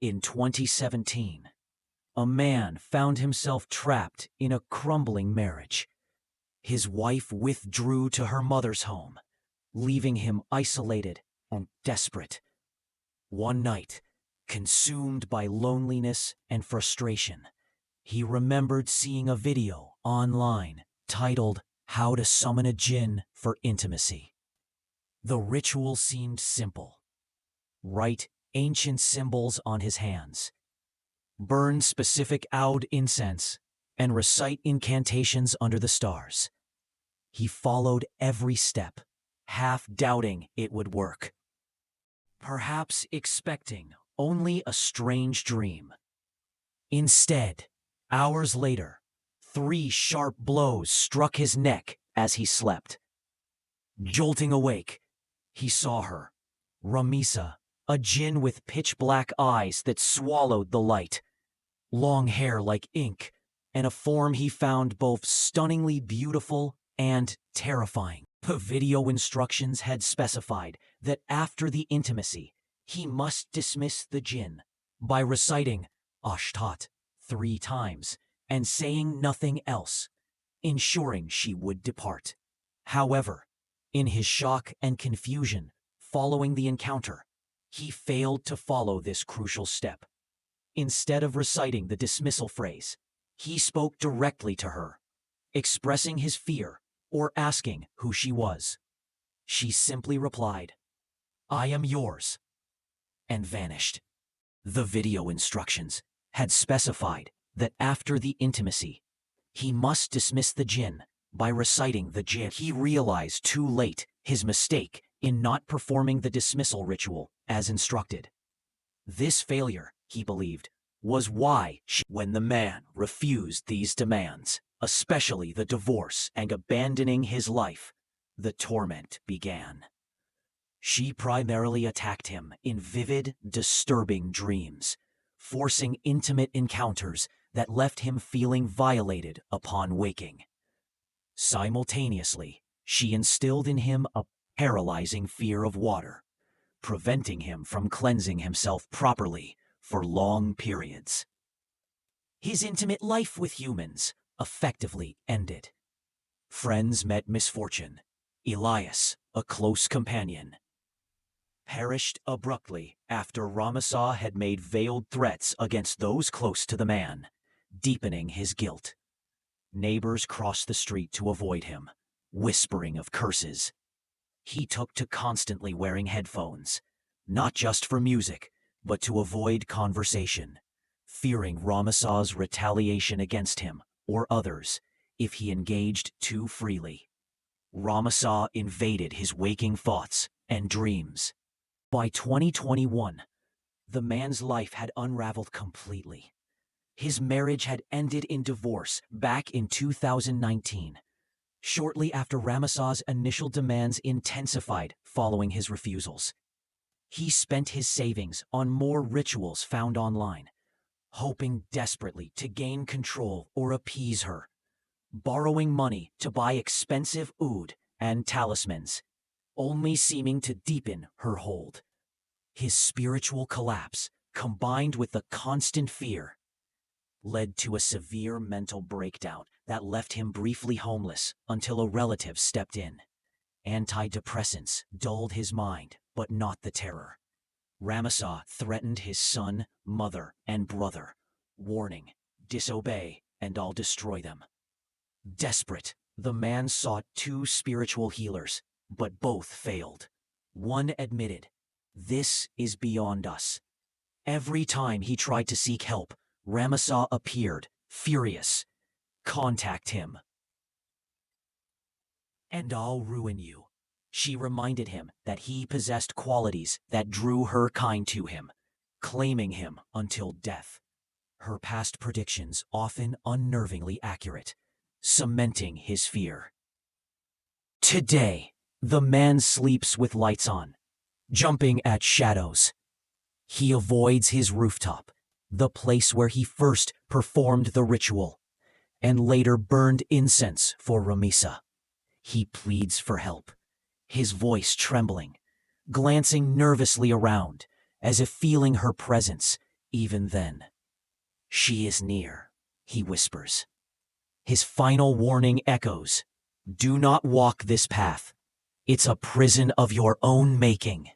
In 2017, a man found himself trapped in a crumbling marriage. His wife withdrew to her mother's home, leaving him isolated and desperate. One night, consumed by loneliness and frustration, he remembered seeing a video online titled "How to Summon a Jinn for Intimacy." The ritual seemed simple. Write ancient symbols on his hands, burn specific oud incense, and recite incantations under the stars. He followed every step, half doubting it would work, perhaps expecting only a strange dream. Instead, hours later, 3 sharp blows struck his neck as he slept. Jolting awake, he saw her, Ramisaa, a Jinn with pitch-black eyes that swallowed the light, long hair like ink, and a form he found both stunningly beautiful and terrifying. The video instructions had specified that after the intimacy, he must dismiss the Jinn by reciting Ashtat 3 times and saying nothing else, ensuring she would depart. However, in his shock and confusion following the encounter, he failed to follow this crucial step. Instead of reciting the dismissal phrase, he spoke directly to her, expressing his fear or asking who she was. She simply replied, "I am yours," and vanished. The video instructions had specified that after the intimacy, he must dismiss the Jinn by reciting the Jinn. He realized too late his mistake in not performing the dismissal ritual as instructed. This failure, he believed, was why when the man refused these demands, especially the divorce and abandoning his life, the torment began. She primarily attacked him in vivid, disturbing dreams, forcing intimate encounters that left him feeling violated upon waking. Simultaneously, she instilled in him a paralyzing fear of water, preventing him from cleansing himself properly for long periods. His intimate life with humans effectively ended. Friends met misfortune. Elias, a close companion, perished abruptly after Ramisaa had made veiled threats against those close to the man, deepening his guilt. Neighbors crossed the street to avoid him, whispering of curses. He took to constantly wearing headphones, not just for music, but to avoid conversation, fearing Ramisaa's retaliation against him or others if he engaged too freely. Ramisaa invaded his waking thoughts and dreams. By 2021, the man's life had unraveled completely. His marriage had ended in divorce back in 2019, shortly after Ramisaa's initial demands intensified following his refusals. He spent his savings on more rituals found online, hoping desperately to gain control or appease her, borrowing money to buy expensive oud and talismans, only seeming to deepen her hold. His spiritual collapse, combined with the constant fear, led to a severe mental breakdown that left him briefly homeless until a relative stepped in. Antidepressants dulled his mind, but not the terror. Ramisaa threatened his son, mother, and brother, warning, "Disobey, and I'll destroy them." Desperate, the man sought 2 spiritual healers, but both failed. One admitted, "This is beyond us." Every time he tried to seek help, Ramisaa appeared, furious. "Contact him, and I'll ruin you." She reminded him that he possessed qualities that drew her kind to him, claiming him until death. Her past predictions often unnervingly accurate, cementing his fear. Today, the man sleeps with lights on, jumping at shadows. He avoids his rooftop, the place where he first performed the ritual, and later burned incense for Ramisaa. He pleads for help, his voice trembling, glancing nervously around, as if feeling her presence, Even then, she is near, he whispers. His final warning echoes. Do not walk this path. It's a prison of your own making.